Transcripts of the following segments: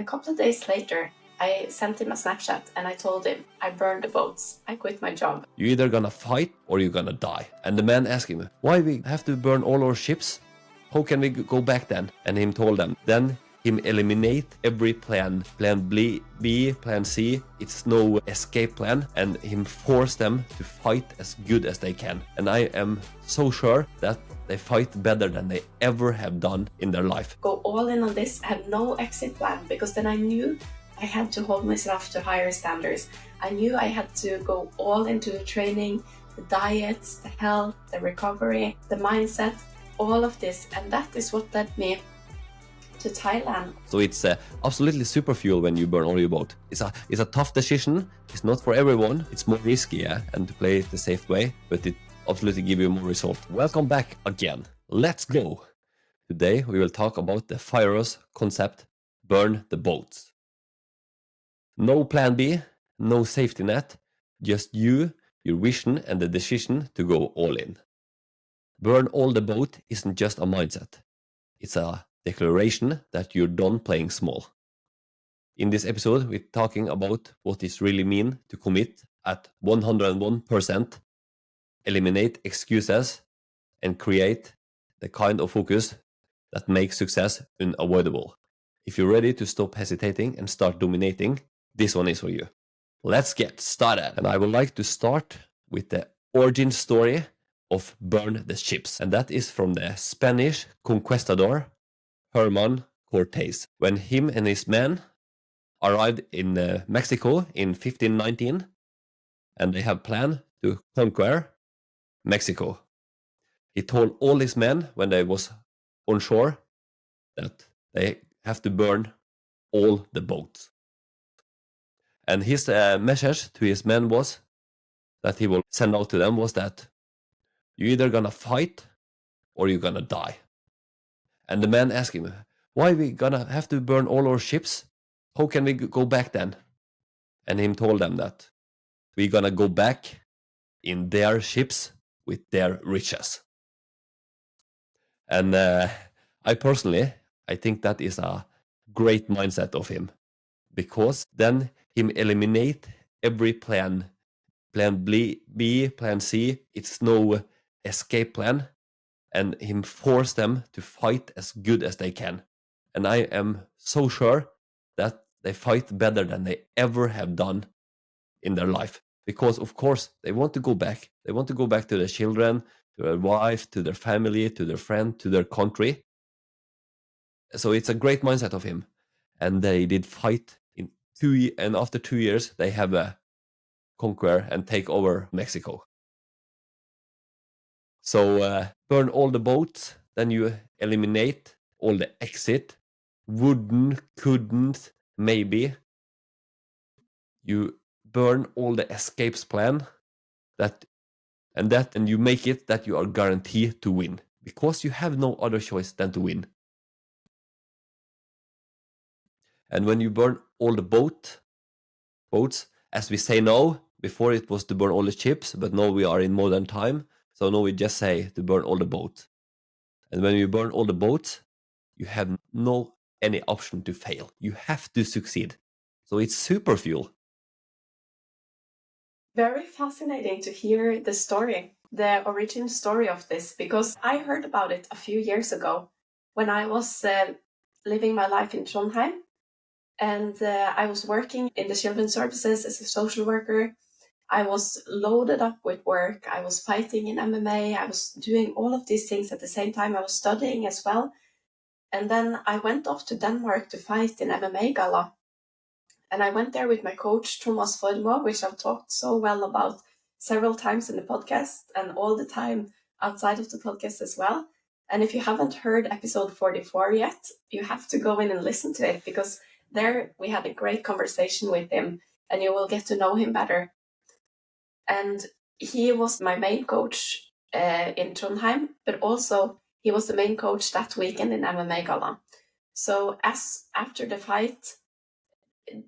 A couple of days later, I sent him a Snapchat and I told him, I burned the boats. I quit my job. You're either gonna fight or you're gonna die. And the man asked him, why we have to burn all our ships? How can we go back then? And him told them, then him eliminate every plan B, plan C, it's no escape plan, and him force them to fight as good as they can. And I am so sure that they fight better than they ever have done in their life. Go all in on this, have no exit plan, because then I knew I had to hold myself to higher standards. I knew I had to go all into the training, the diets, the health, the recovery, the mindset, all of this. And that is what led me to Thailand. So it's absolutely super fuel when you burn all your boat. It's a tough decision. It's not for everyone. It's more risky, yeah, and to play it the safe way, but it absolutely give you more result. Welcome back again. Let's go. Today we will talk about the fireous concept, burn the boats. No plan B, no safety net, just you, your vision and the decision to go all in. Burn all the boat isn't just a mindset. It's a declaration that you're done playing small. In this episode, we're talking about what it really means to commit at 101%, eliminate excuses, and create the kind of focus that makes success unavoidable. If you're ready to stop hesitating and start dominating, this one is for you. Let's get started. And I would like to start with the origin story of Burn the Ships. And that is from the Spanish conquistador Hernan Cortes. When him and his men arrived in Mexico in 1519, and they have planned to conquer Mexico. He told all his men when they was on shore that they have to burn all the boats. And his message to his men was that he will send out to them was that you're either gonna fight or you're gonna die. And the men asked him, why we gonna have to burn all our ships? How can we go back then? And him told them that we're gonna go back in their ships with their riches. And I think that is a great mindset of him, because then him eliminate every plan B, plan C, it's no escape plan, and him force them to fight as good as they can. And I am so sure that they fight better than they ever have done in their life. Because of course they want to go back. They want to go back to their children, to their wife, to their family, to their friend, to their country. So it's a great mindset of him. And they did fight and after 2 years they have a conquer and take over Mexico. So burn all the boats, then you eliminate all the exit, wouldn't, couldn't, maybe. You burn all the escapes plan, and you make it that you are guaranteed to win, because you have no other choice than to win. And when you burn all the boats, as we say now, before it was to burn all the ships, but now we are in modern time, so now we just say to burn all the boats. And when you burn all the boats, you have no any option to fail. You have to succeed. So it's super fuel. Very fascinating to hear the story, the origin story of this, because I heard about it a few years ago when I was living my life in Trondheim. And I was working in the children's services as a social worker. I was loaded up with work. I was fighting in MMA. I was doing all of these things at the same time. I was studying as well. And then I went off to Denmark to fight in MMA gala. And I went there with my coach, Thomas Formoe, which I've talked so well about several times in the podcast and all the time outside of the podcast as well. And if you haven't heard episode 44 yet, you have to go in and listen to it, because there we had a great conversation with him and you will get to know him better. And he was my main coach in Trondheim, but also he was the main coach that weekend in MMA Gala. So after the fight,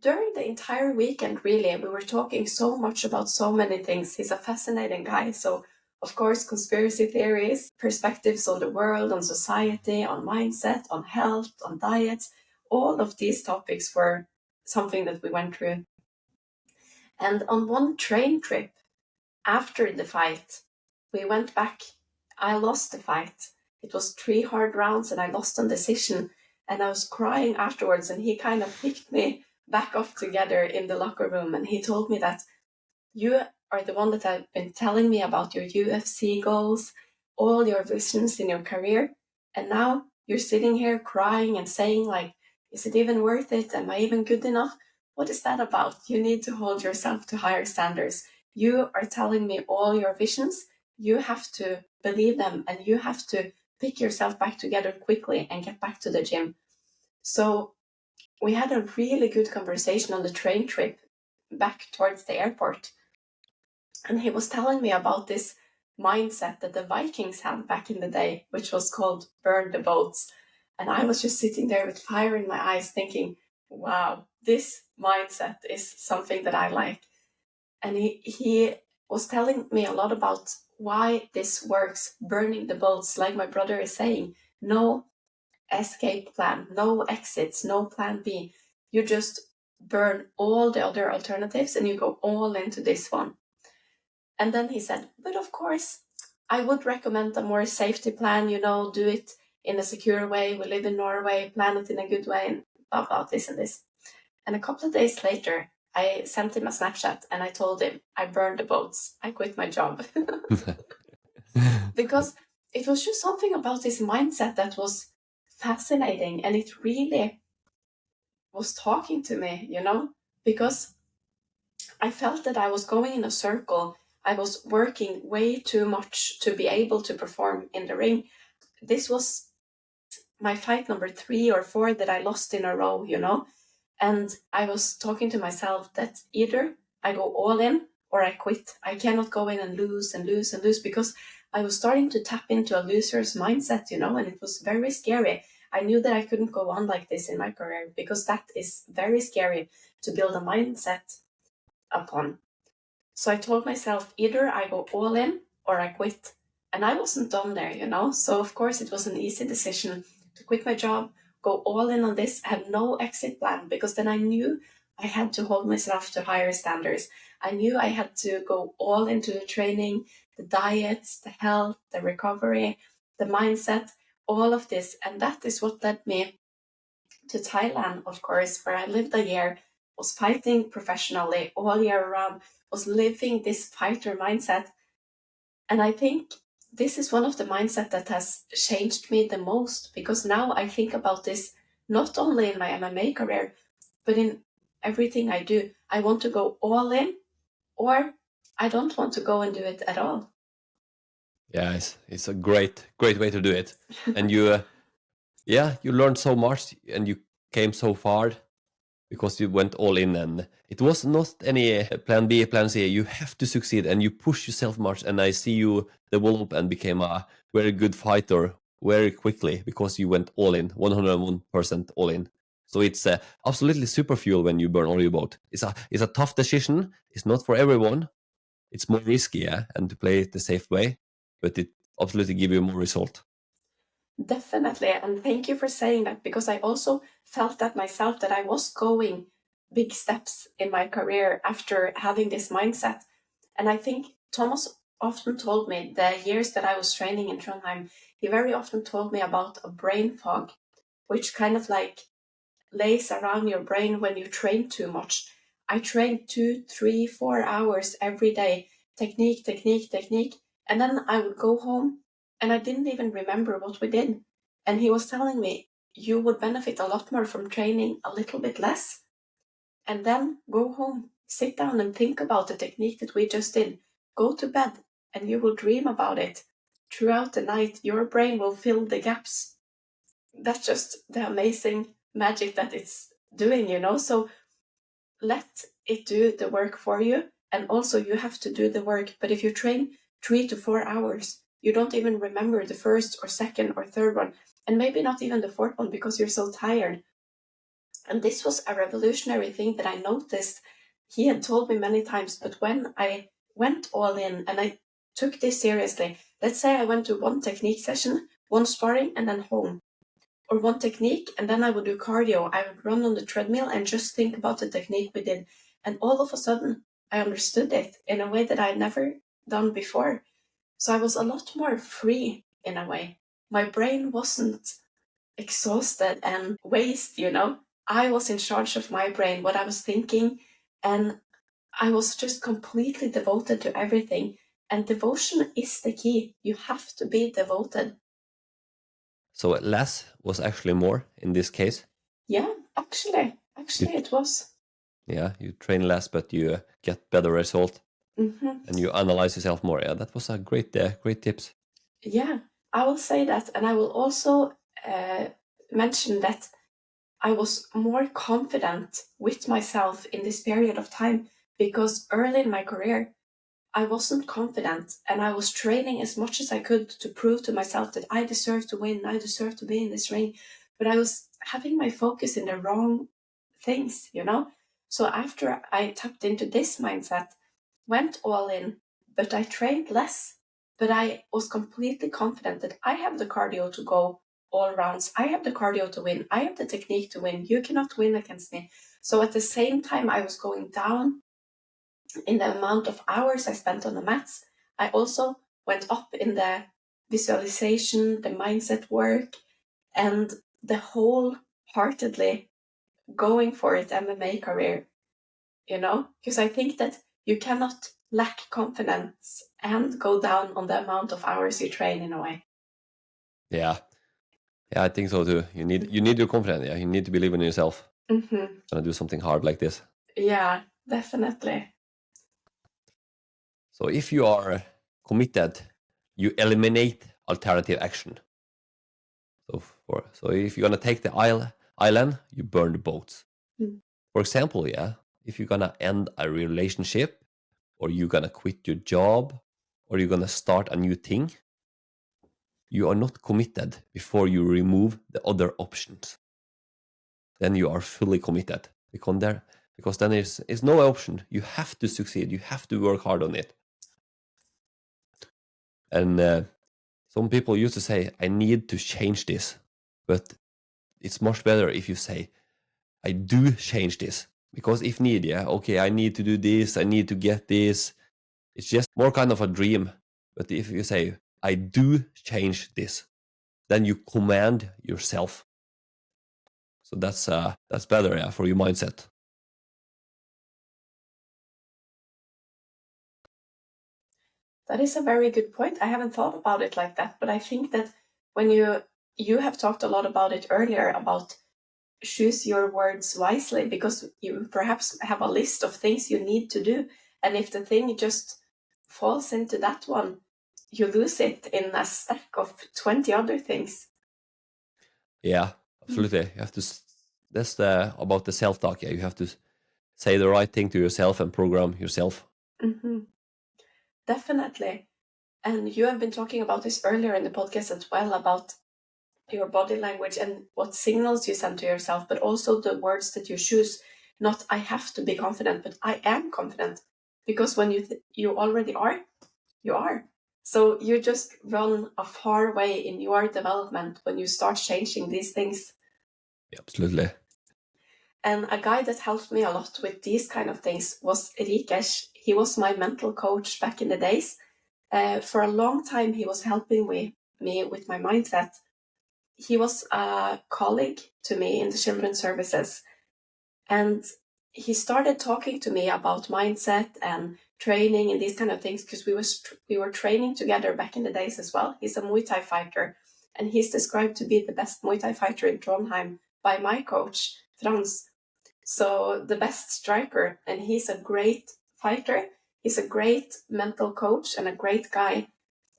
during the entire weekend, really, we were talking so much about so many things. He's a fascinating guy. So, of course, conspiracy theories, perspectives on the world, on society, on mindset, on health, on diets, all of these topics were something that we went through. And on one train trip after the fight, we went back. I lost the fight. It was 3 hard rounds and I lost on decision. And I was crying afterwards, and he kind of picked me back up together in the locker room. And he told me that you are the one that have been telling me about your UFC goals, all your visions in your career. And now you're sitting here crying and saying, like, is it even worth it? Am I even good enough? What is that about? You need to hold yourself to higher standards. You are telling me all your visions. You have to believe them, and you have to pick yourself back together quickly and get back to the gym. So we had a really good conversation on the train trip back towards the airport. And he was telling me about this mindset that the Vikings had back in the day, which was called burn the boats. And I was just sitting there with fire in my eyes thinking, wow, this mindset is something that I like. And he was telling me a lot about why this works, burning the boats, like my brother is saying. No escape plan, no exits, no plan B. You just burn all the other alternatives and you go all into this one. And then he said, but of course, I would recommend a more safety plan, do it in a secure way. We live in Norway, plan it in a good way, and blah, blah, this and this. And a couple of days later, I sent him a Snapchat and I told him, I burned the boats. I quit my job. Because it was just something about this mindset that was fascinating. And it really was talking to me, because I felt that I was going in a circle. I was working way too much to be able to perform in the ring. This was my fight number 3 or 4 that I lost in a row, And I was talking to myself that either I go all in or I quit. I cannot go in and lose and lose and lose, because I was starting to tap into a loser's mindset, and it was very scary. I knew that I couldn't go on like this in my career, because that is very scary to build a mindset upon. So I told myself either I go all in or I quit. And I wasn't done there, So of course it was an easy decision to quit my job, go all in on this, have no exit plan, because then I knew I had to hold myself to higher standards. I knew I had to go all into the training, the diets, the health, the recovery, the mindset, all of this. And that is what led me to Thailand, of course, where I lived a year, was fighting professionally all year round, was living this fighter mindset. And I think this is one of the mindset that has changed me the most, because now I think about this not only in my MMA career, but in everything I do. I want to go all in, or I don't want to go and do it at all. Yeah, it's a great way to do it. And you you learned so much and you came so far because you went all in, and it was not any plan B, plan C. You have to succeed and you push yourself much, and I see you develop and became a very good fighter very quickly because you went all in, 101% all in. So it's absolutely super fuel when you burn all your boat. It's a tough decision. It's not for everyone. It's more risky, yeah, and to play it the safe way, but it absolutely give you more result. Definitely. And thank you for saying that, because I also felt that myself, that I was going big steps in my career after having this mindset. And I think Thomas often told me, the years that I was training in Trondheim, he very often told me about a brain fog, which kind of like lays around your brain when you train too much. I trained 2, 3, 4 hours every day, technique, technique, technique. And then I would go home and I didn't even remember what we did. And he was telling me, you would benefit a lot more from training a little bit less, and then go home, sit down and think about the technique that we just did. Go to bed and you will dream about it. Throughout the night, your brain will fill the gaps. That's just the amazing magic that it's doing, So let it do the work for you. And also you have to do the work. But if you train 3 to 4 hours, you don't even remember the first or second or third one, and maybe not even the fourth one, because you're so tired. And this was a revolutionary thing that I noticed. He had told me many times, but when I went all in and I took this seriously, let's say I went to one technique session, one sparring, and then home. or one technique, and then I would do cardio. I would run on the treadmill and just think about the technique we did. And all of a sudden, I understood it in a way that I had never done before. So I was a lot more free in a way. My brain wasn't exhausted and waste, I was in charge of my brain, what I was thinking, and I was just completely devoted to everything. And devotion is the key. You have to be devoted. So less was actually more in this case? Yeah, actually it was. Yeah, you train less, but you get better result. Mm-hmm. And you analyze yourself more. Yeah, that was a great tips. Yeah, I will say that. And I will also mention that I was more confident with myself in this period of time, because early in my career, I wasn't confident, and I was training as much as I could to prove to myself that I deserve to win, I deserve to be in this ring. But I was having my focus in the wrong things, So after I tapped into this mindset, went all in, but I trained less. But I was completely confident that I have the cardio to go all rounds. I have the cardio to win. I have the technique to win. You cannot win against me. So at the same time, I was going down in the amount of hours I spent on the mats. I also went up in the visualization, the mindset work, and the wholeheartedly going for it MMA career, because I think that you cannot lack confidence and go down on the amount of hours you train in a way. Yeah, I think so too. You need your confidence. Yeah, you need to believe in yourself. Mm-hmm. Gonna do something hard like this. Yeah, definitely. So if you are committed, you eliminate alternative action. So if you're gonna take the island, you burn the boats. Mm. For example, yeah, if you're gonna end a relationship, or you're gonna quit your job, or you're gonna start a new thing, you are not committed before you remove the other options. Then you are fully committed, because then it's no option. You have to succeed. You have to work hard on it. And some people used to say, I need to change this. But it's much better if you say, I do change this. Because if need, yeah, okay, I need to do this, I need to get this. It's just more kind of a dream. But if you say, I do change this, then you command yourself. So that's better, yeah, for your mindset. That is a very good point. I haven't thought about it like that, but I think that when you have talked a lot about it earlier, about choose your words wisely, because you perhaps have a list of things you need to do, and if the thing just falls into that one, you lose it in a stack of 20 other things. Yeah, absolutely. You have to. That's about the self-talk. Yeah, you have to say the right thing to yourself and program yourself. Mm-hmm. Definitely. And you have been talking about this earlier in the podcast as well, about your body language and what signals you send to yourself, but also the words that you choose. Not I have to be confident, but I am confident. Because when you already are, you are. So you just run a far way in your development when you start changing these things. Yeah, absolutely. And a guy that helped me a lot with these kind of things was Rikesh. He was my mental coach back in the days. For a long time, he was helping me with my mindset. He was a colleague to me in the children's services, and he started talking to me about mindset and training and these kind of things, because we were training together back in the days as well. He's a Muay Thai fighter, and he's described to be the best Muay Thai fighter in Trondheim by my coach, Frans. So the best striker, and he's a great fighter. He's a great mental coach and a great guy.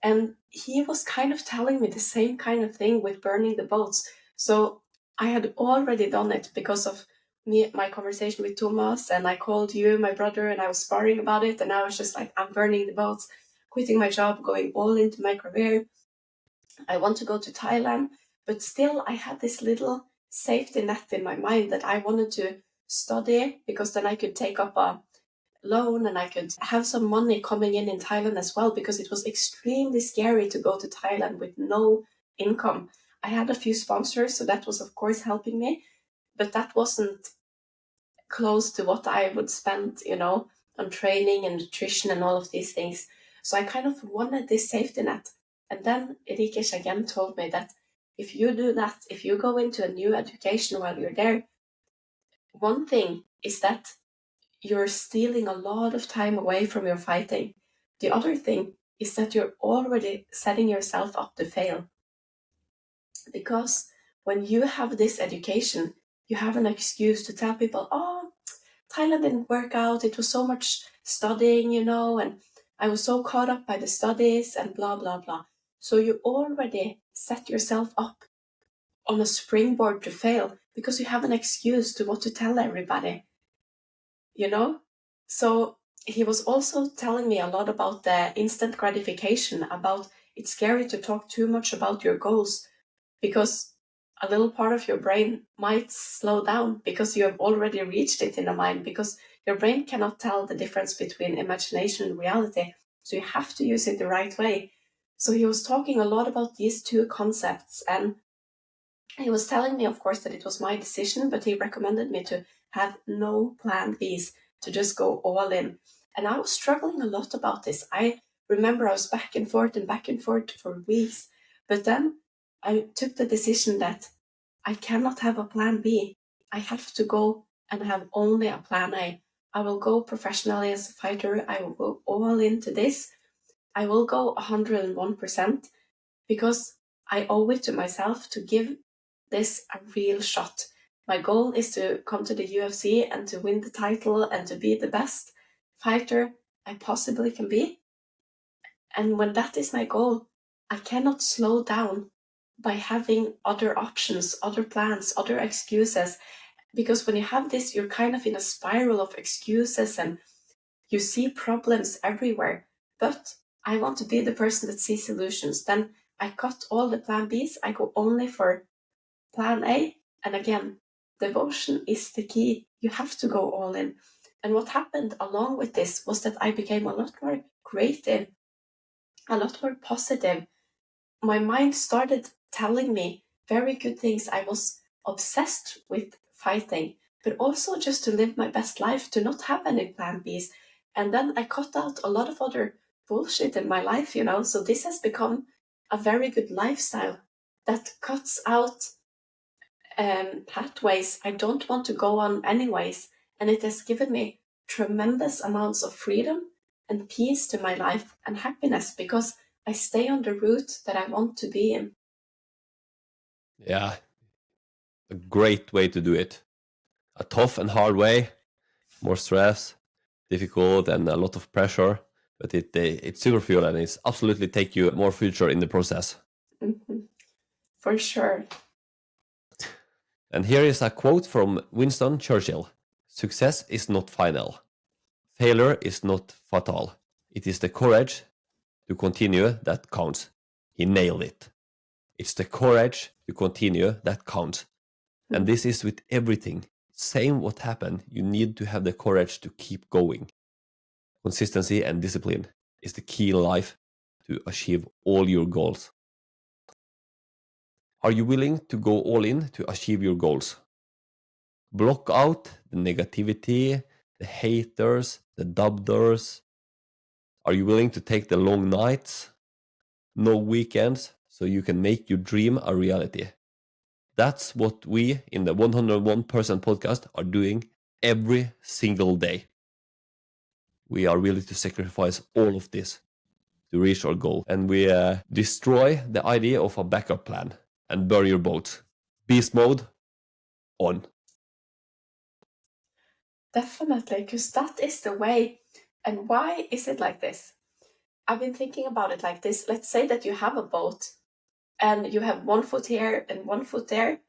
And he was kind of telling me the same kind of thing with burning the boats. So I had already done it because of my conversation with Thomas, and I called you, my brother, and I was sparring about it. And I was just like, I'm burning the boats, quitting my job, going all into my career. I want to go to Thailand. But still, I had this little safety net in my mind that I wanted to study, because then I could take up a loan and I could have some money coming in Thailand as well, because it was extremely scary to go to Thailand with no income. I had a few sponsors, so that was of course helping me, but that wasn't close to what I would spend, on training and nutrition and all of these things. So I kind of wanted this safety net. And then Erikesh again told me that if you do that, if you go into a new education while you're there, one thing is that you're stealing a lot of time away from your fighting. The other thing is that you're already setting yourself up to fail. Because when you have this education, you have an excuse to tell people, oh, Thailand didn't work out. It was so much studying, and I was so caught up by the studies and blah, blah, blah. So you already set yourself up on a springboard to fail because you have an excuse to what to tell everybody, So he was also telling me a lot about the instant gratification, about it's scary to talk too much about your goals because a little part of your brain might slow down because you have already reached it in the mind, because your brain cannot tell the difference between imagination and reality. So you have to use it the right way. So he was talking a lot about these two concepts, and he was telling me, of course, that it was my decision, but he recommended me to have no plan Bs, to just go all in. And I was struggling a lot about this. I remember I was back and forth for weeks, but then I took the decision that I cannot have a plan B. I have to go and have only a plan A. I will go professionally as a fighter. I will go all into this. I will go 101% because I owe it to myself to give this a real shot. My goal is to come to the UFC and to win the title and to be the best fighter I possibly can be. And when that is my goal, I cannot slow down by having other options, other plans, other excuses. Because when you have this, you're kind of in a spiral of excuses and you see problems everywhere. But I want to be the person that sees solutions. Then I cut all the plan Bs. I go only for plan A. And again, devotion is the key. You have to go all in. And what happened along with this was that I became a lot more creative, a lot more positive. My mind started telling me very good things. I was obsessed with fighting, but also just to live my best life, to not have any plan Bs. And then I cut out a lot of other bullshit in my life, So this has become a very good lifestyle that cuts out pathways I don't want to go on anyways. And it has given me tremendous amounts of freedom and peace to my life and happiness because I stay on the route that I want to be in. Yeah, a great way to do it. A tough and hard way, more stress, difficult, and a lot of pressure. But it's super fuel, and it's absolutely take you more future in the process. Mm-hmm. For sure. And here is a quote from Winston Churchill: "Success is not final. Failure is not fatal. It is the courage to continue that counts." He nailed it. It's the courage to continue that counts. And this is with everything. Same what happened, you need to have the courage to keep going. Consistency and discipline is the key in life to achieve all your goals. Are you willing to go all in to achieve your goals? Block out the negativity, the haters, the doubters. Are you willing to take the long nights, no weekends, so you can make your dream a reality? That's what we in the 101% podcast are doing every single day. We are willing to sacrifice all of this to reach our goal. And we destroy the idea of a backup plan and burn your boat. Beast mode on. Definitely, because that is the way. And why is it like this? I've been thinking about it like this. Let's say that you have a boat and you have one foot here and one foot there,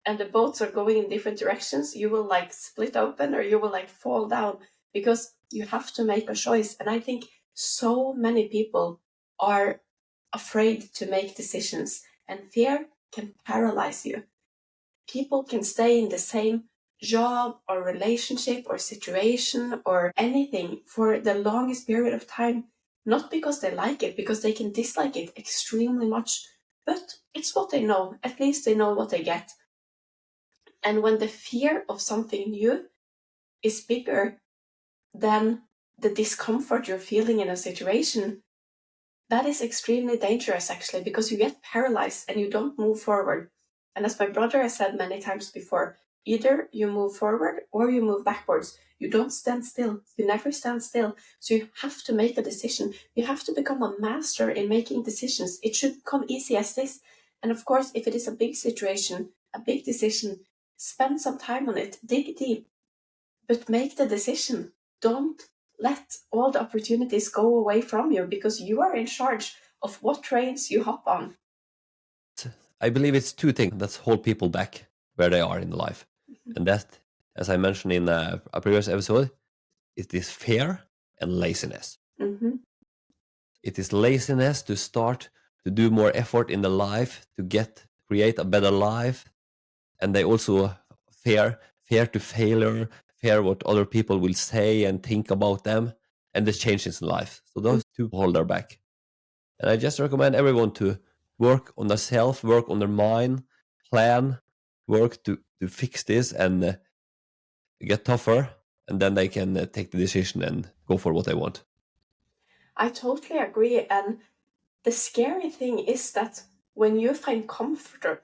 and the boats are going in different directions. You will split open or you will fall down because you have to make a choice. And I think so many people are afraid to make decisions, and fear can paralyze you. People can stay in the same job or relationship or situation or anything for the longest period of time, not because they like it, because they can dislike it extremely much, But it's what they know. At least they know what they get. And when the fear of something new is bigger than the discomfort you're feeling in a situation, that is extremely dangerous, actually, because you get paralyzed and you don't move forward. And as my brother has said many times before, either you move forward or you move backwards. You don't stand still. You never stand still. So you have to make a decision. You have to become a master in making decisions. It should come easy as this. And of course, if it is a big situation, a big decision, spend some time on it, dig deep, but make the decision. Don't let all the opportunities go away from you, because you are in charge of what trains you hop on. I believe it's two things that hold people back where they are in life. And that, as I mentioned in a previous episode, it is fear and laziness. Mm-hmm. It is laziness to start to do more effort in the life to create a better life. And they also fear to failure, fear what other people will say and think about them, and the changes in life. So those two hold their back. And I just recommend everyone to work on themselves, work on their mind, plan, work to fix this and get tougher, and then they can take the decision and go for what they want. I totally agree. And the scary thing is that when you find comfort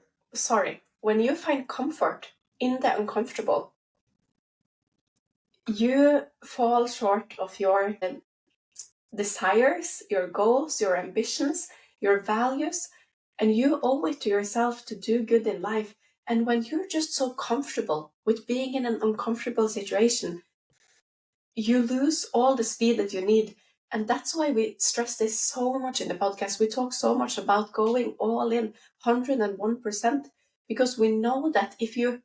in the uncomfortable, you fall short of your desires, your goals, your ambitions, your values, and you owe it to yourself to do good in life. And when you're just so comfortable with being in an uncomfortable situation, you lose all the speed that you need. And that's why we stress this so much in the podcast. We talk so much about going all in 101%, because we know that if you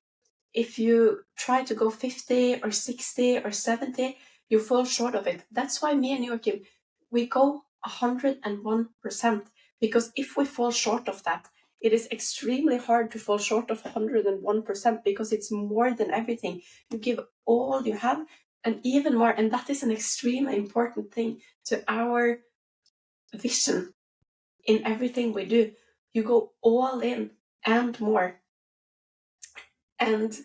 try to go 50 or 60 or 70, you fall short of it. That's why me and Joakim, we go 101%, because if we fall short of that, it is extremely hard to fall short of 101%, because it's more than everything. You give all you have and even more, and that is an extremely important thing to our vision in everything we do. You go all in and more. And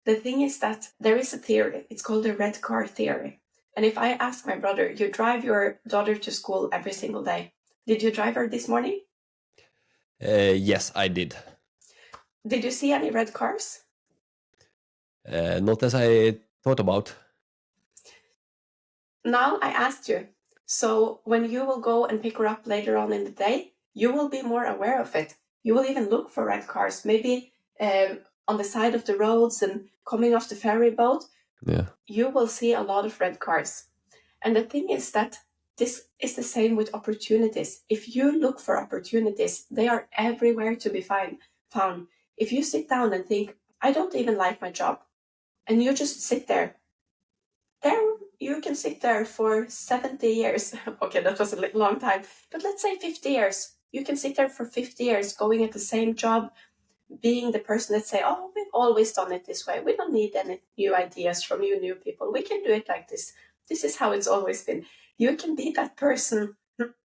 the thing is that there is a theory, it's called the red car theory. And if I ask my brother, you drive your daughter to school every single day. Did you drive her this morning? Yes, I did. Did you see any red cars? Not as I thought about. Now I asked you. So when you will go and pick her up later on in the day, you will be more aware of it. You will even look for red cars, maybe on the side of the roads and coming off the ferry boat. Yeah. You will see a lot of red cars. And the thing is that this is the same with opportunities. If you look for opportunities, they are everywhere to be found. If you sit down and think, I don't even like my job, and you just sit there you can sit there for 70 years. Okay, that was a long time. But let's say 50 years. You can sit there for 50 years going at the same job, being the person that say, oh, we've always done it this way. We don't need any new ideas from you new people. We can do it like this. This is how it's always been. You can be that person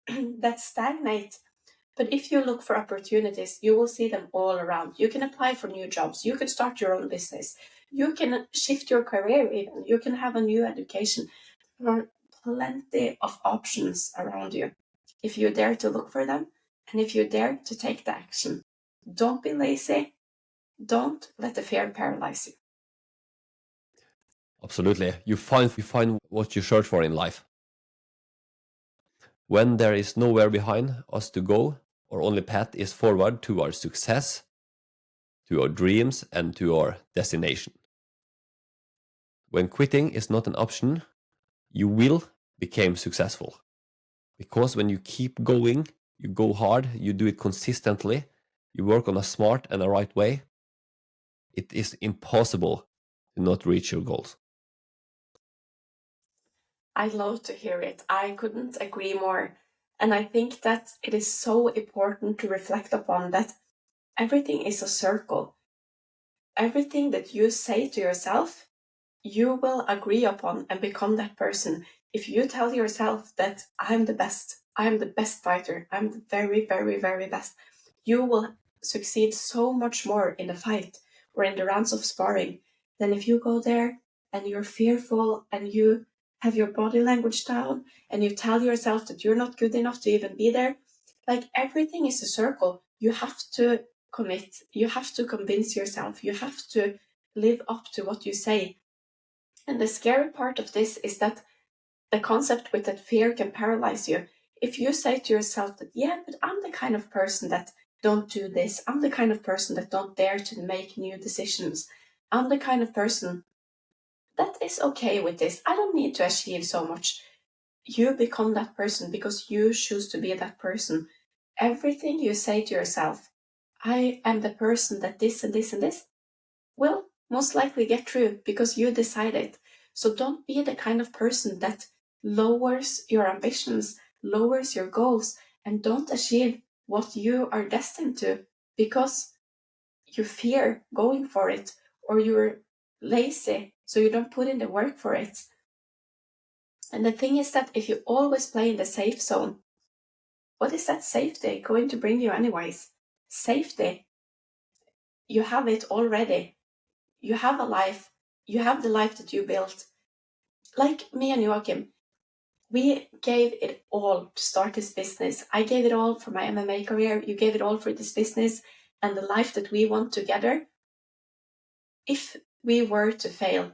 that stagnates. But if you look for opportunities, you will see them all around. You can apply for new jobs. You can start your own business. You can shift your career even. You can have a new education. There are plenty of options around you if you dare to look for them and if you dare to take the action. Don't be lazy. Don't let the fear paralyze you. Absolutely. You find what you search for in life. When there is nowhere behind us to go, our only path is forward to our success, to our dreams, and to our destination. When quitting is not an option, you will become successful. Because when you keep going, you go hard, you do it consistently, you work on a smart and a right way, it is impossible to not reach your goals. I love to hear it. I couldn't agree more. And I think that it is so important to reflect upon that everything is a circle. Everything that you say to yourself, you will agree upon and become that person. If you tell yourself that I'm the best fighter, I'm the very, very, very best, you will succeed so much more in the fight or in the rounds of sparring than if you go there and you're fearful and you have your body language down and you tell yourself that you're not good enough to even be there. Like, everything is a circle. You have to commit. You have to convince yourself. You have to live up to what you say. And the scary part of this is that the concept with that fear can paralyze you. If you say to yourself that, yeah, but I'm the kind of person that don't do this. I'm the kind of person that don't dare to make new decisions. I'm the kind of person that is okay with this. I don't need to achieve so much. You become that person because you choose to be that person. Everything you say to yourself, I am the person that this and this and this, will most likely get true because you decide it. So don't be the kind of person that lowers your ambitions, lowers your goals, and don't achieve what you are destined to because you fear going for it, or you're lazy, so you don't put in the work for it. And the thing is that if you always play in the safe zone, what is that safety going to bring you anyways? Safety, you have it already. You have a life. You have the life that you built. Like me and Joakim, we gave it all to start this business. I gave it all for my MMA career. You gave it all for this business and the life that we want together. If we were to fail,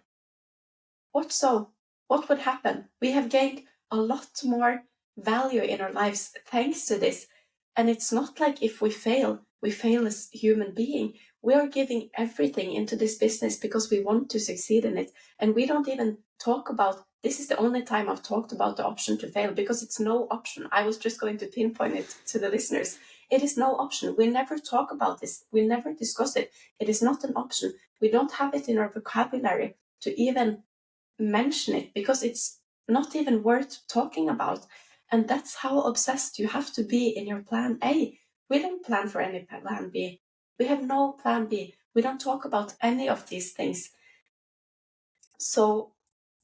what so? What would happen? We have gained a lot more value in our lives thanks to this. And it's not like if we fail as human being. We are giving everything into this business because we want to succeed in it. And we don't even talk about, this is the only time I've talked about the option to fail, because it's no option. I was just going to pinpoint it to the listeners. It is no option. We never talk about this. We never discuss it. It is not an option. We don't have it in our vocabulary to even mention it because it's not even worth talking about. And that's how obsessed you have to be in your plan A. We don't plan for any plan B. We have no plan B. We don't talk about any of these things. So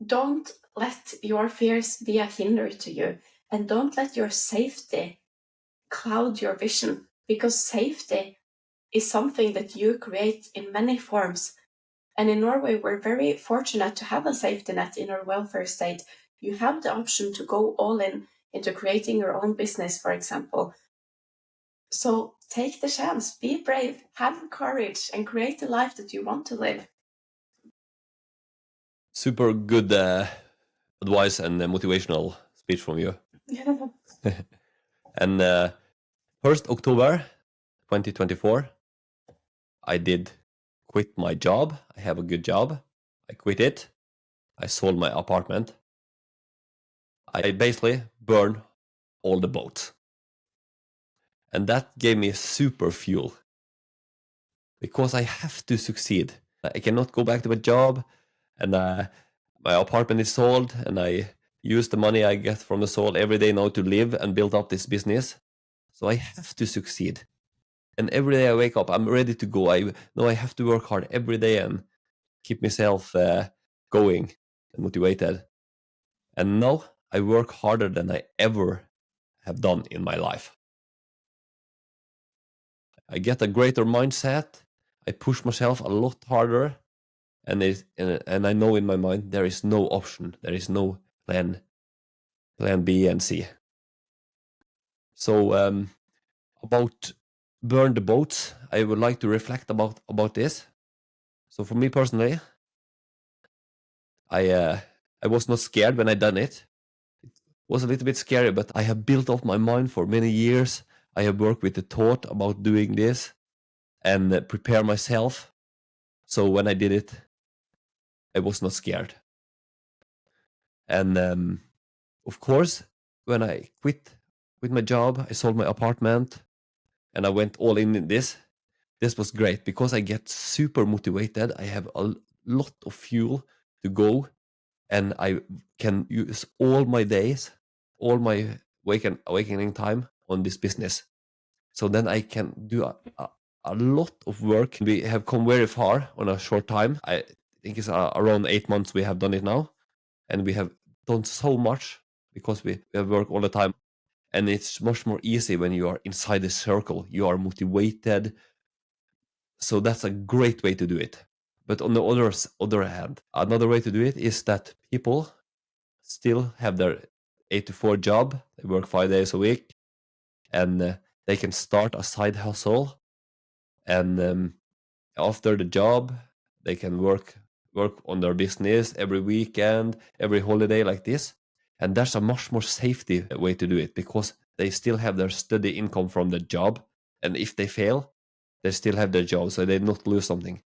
don't let your fears be a hinder to you, and don't let your safety cloud your vision, because safety is something that you create in many forms. And in Norway, we're very fortunate to have a safety net in our welfare state. You have the option to go all in into creating your own business, for example. So take the chance, be brave, have courage, and create the life that you want to live. Super good advice and motivational speech from you. And 1st October 2024, I did quit my job. I have a good job. I quit it. I sold my apartment. I basically burned all the boats. And that gave me super fuel because I have to succeed. I cannot go back to my job, and my apartment is sold, and I use the money I get from the sold every day now to live and build up this business. So I have to succeed. And every day I wake up, I'm ready to go. I know I have to work hard every day and keep myself going and motivated. And now I work harder than I ever have done in my life. I get a greater mindset. I push myself a lot harder, and I know in my mind there is no option. There is no plan B and C. So about burn the boats, I would like to reflect about this. So for me personally, I was not scared when I done it. It was a little bit scary, but I have built up my mind for many years. I have worked with the thought about doing this and prepare myself. So when I did it, I was not scared. And of course, when I quit my job, I sold my apartment, and I went all in this. This was great because I get super motivated. I have a lot of fuel to go, and I can use all my days, all my awakening time on this business. So then I can do a lot of work. We have come very far on a short time. I think it's around 8 months we have done it now, and we have done so much because we have worked all the time. And it's much more easy when you are inside the circle. You are motivated. So that's a great way to do it. But on the other hand, another way to do it is that people still have their 8 to 4 job. They work 5 days a week, and they can start a side hustle. And after the job, they can work on their business every weekend, every holiday like this. And that's a much more safety way to do it, because they still have their steady income from the job. And if they fail, they still have their job, so they not lose something.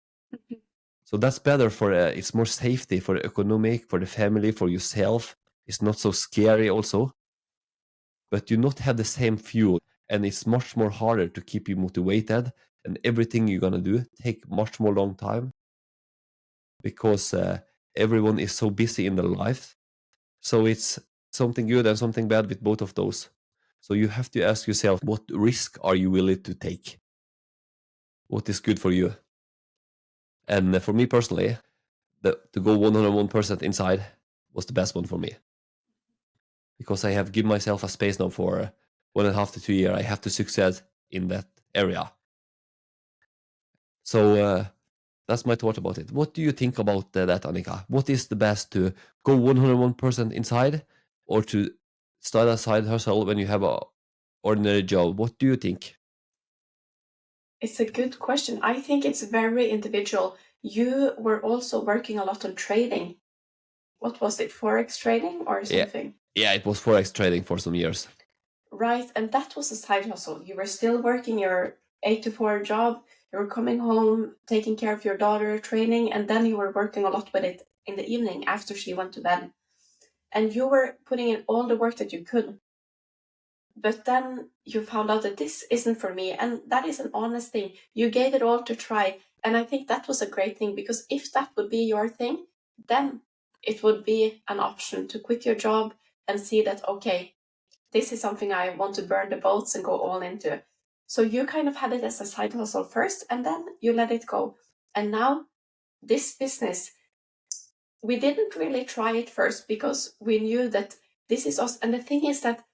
So that's better for it's more safety for the economic, for the family, for yourself. It's not so scary also, but you not have the same fuel, and it's much more harder to keep you motivated, and everything you're gonna do take much more long time, because everyone is so busy in their life. So it's something good and something bad with both of those. So you have to ask yourself, what risk are you willing to take? What is good for you? And for me personally, to go 101% inside was the best one for me, because I have given myself a space now for 1.5 to 2 years. I have to succeed in that area. So that's my thought about it. What do you think about that, Annika? What is the best, to go 101% inside, or to start a side hustle when you have a ordinary job? What do you think? It's a good question. I think it's very individual. You were also working a lot on trading. What was it, Forex trading or something? Yeah, it was Forex trading for some years. Right, and that was a side hustle. You were still working your 8 to 4 job. You were coming home, taking care of your daughter, training, and then you were working a lot with it in the evening after she went to bed. And you were putting in all the work that you could. But then you found out that this isn't for me, and that is an honest thing. You gave it all to try, and I think that was a great thing, because if that would be your thing, then it would be an option to quit your job and see that, okay, this is something I want to burn the boats and go all into. So you kind of had it as a side hustle first, and then you let it go. And now this business, we didn't really try it first because we knew that this is us. And the thing is that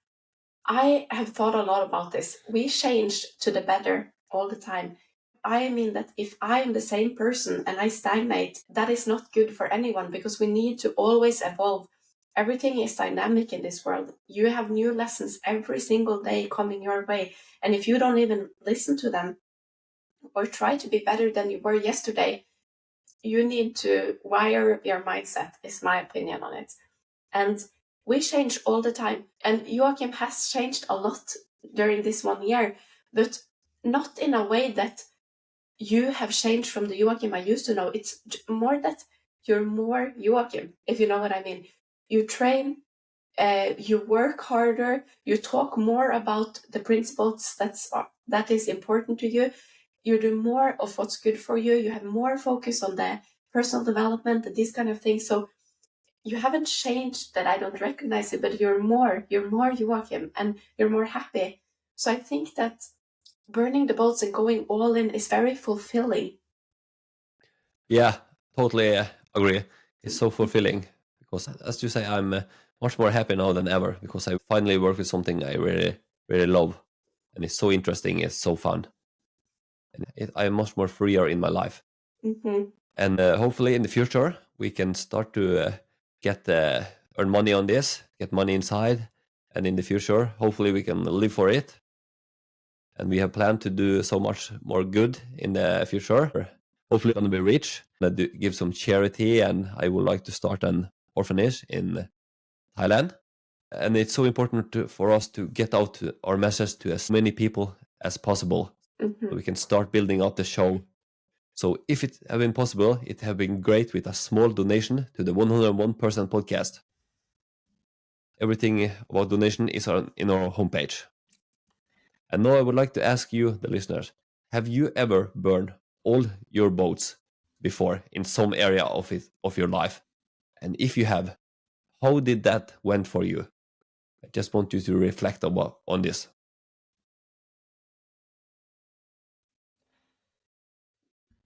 I have thought a lot about this. We changed to the better all the time. I mean that if I am the same person and I stagnate, that is not good for anyone, because we need to always evolve. Everything is dynamic in this world. You have new lessons every single day coming your way. And if you don't even listen to them or try to be better than you were yesterday, you need to wire your mindset, is my opinion on it. And we change all the time. And Joakim has changed a lot during this 1 year, but not in a way that you have changed from the Joakim I used to know. It's more that you're more Joakim, if you know what I mean. You train, you work harder, you talk more about the principles that is important to you. You do more of what's good for you. You have more focus on the personal development and these kind of things. So you haven't changed that I don't recognize it, but you're more Joakim, and you're more happy. So I think that burning the boats and going all in is very fulfilling. Yeah, totally agree. It's so fulfilling, because, as you say, I'm much more happy now than ever, because I finally work with something I really, really love, and it's so interesting. It's so fun, and I'm much more freer in my life. Mm-hmm. And hopefully, in the future, we can start to get earn money on this, get money inside, and in the future, hopefully, we can live for it. And we have planned to do so much more good in the future. Hopefully going to be rich, give some charity, and I would like to start an orphanage in Thailand. And it's so important for us to get out our message to as many people as possible, Mm-hmm. so we can start building out the show. So if it have been possible, it have been great with a small donation to the 101% podcast. Everything about donation is in our homepage. And now I would like to ask you, the listeners, have you ever burned all your boats before in some area of your life? And if you have, how did that went for you? I just want you to reflect on this.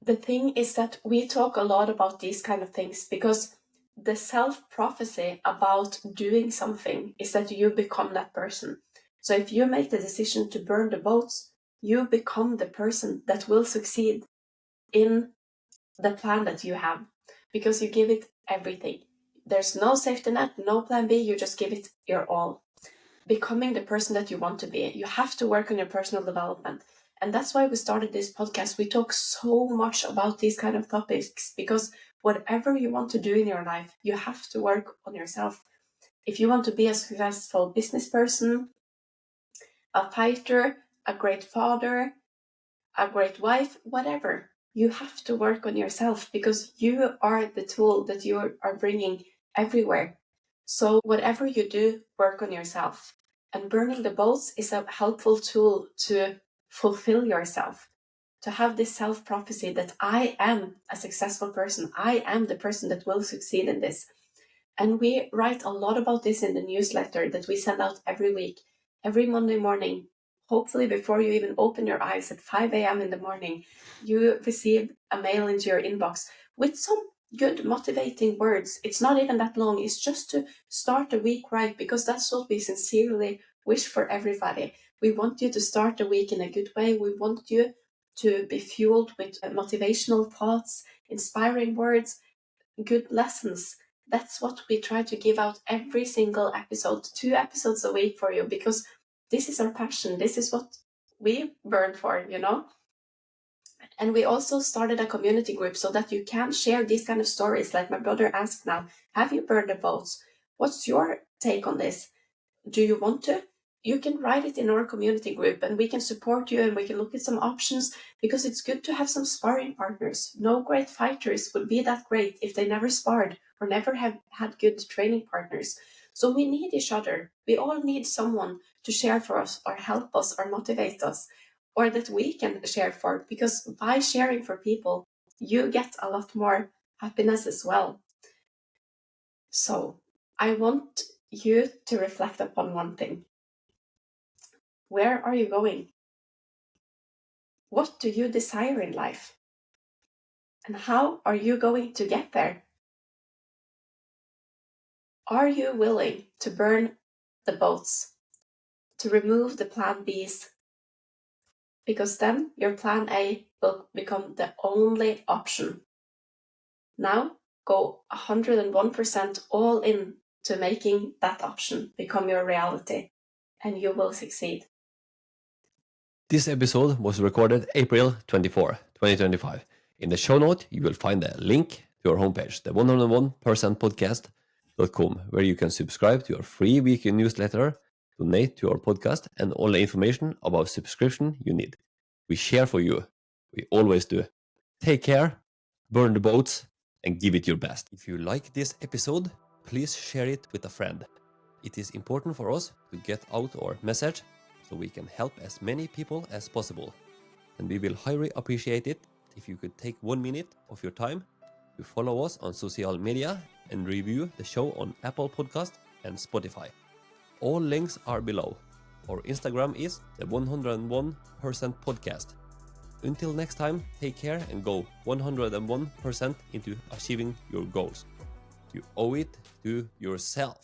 The thing is that we talk a lot about these kind of things because the self-prophecy about doing something is that you become that person. So if you make the decision to burn the boats, you become the person that will succeed in the plan that you have, because you give it everything. There's no safety net, no plan B, you just give it your all. Becoming the person that you want to be, you have to work on your personal development. And that's why we started this podcast. We talk so much about these kind of topics, because whatever you want to do in your life, you have to work on yourself. If you want to be a successful business person, a fighter, a great father, a great wife, whatever, you have to work on yourself, because you are the tool that you are bringing everywhere. So whatever you do, work on yourself. And burning the boats is a helpful tool to fulfill yourself, to have this self-prophecy that I am a successful person. I am the person that will succeed in this. And we write a lot about this in the newsletter that we send out every week, every Monday morning. Hopefully before you even open your eyes at 5 a.m. in the morning, you receive a mail into your inbox with some good motivating words. It's not even that long. It's just to start the week right, because that's what we sincerely wish for everybody. We want you to start the week in a good way. We want you to be fueled with motivational thoughts, inspiring words, good lessons. That's what we try to give out every single episode, 2 episodes a week for you, because this is our passion. This is what we burn for, you know? And we also started a community group so that you can share these kind of stories. Like my brother asked now, have you burned the boats? What's your take on this? Do you want to? You can write it in our community group and we can support you and we can look at some options, because it's good to have some sparring partners. No great fighters would be that great if they never sparred or never have had good training partners. So we need each other. We all need someone to share for us or help us or motivate us, or that we can share for, because by sharing for people, you get a lot more happiness as well. So I want you to reflect upon one thing. Where are you going? What do you desire in life? And how are you going to get there? Are you willing to burn the boats, to remove the plan Bs? Because then your plan A will become the only option. Now go 101% all in to making that option become your reality, and you will succeed. This episode was recorded April 24, 2025. In the show note, you will find a link to our homepage, the 101%podcast.com, where you can subscribe to our free weekly newsletter, donate to our podcast, and all the information about subscription you need. We share for you. We always do. Take care, burn the boats, and give it your best. If you like this episode, please share it with a friend. It is important for us to get out our message so we can help as many people as possible. And we will highly appreciate it if you could take 1 minute of your time to follow us on social media and review the show on Apple Podcast and Spotify. All links are below. Our Instagram is the 101% podcast. Until next time, take care and go 101% into achieving your goals. You owe it to yourself.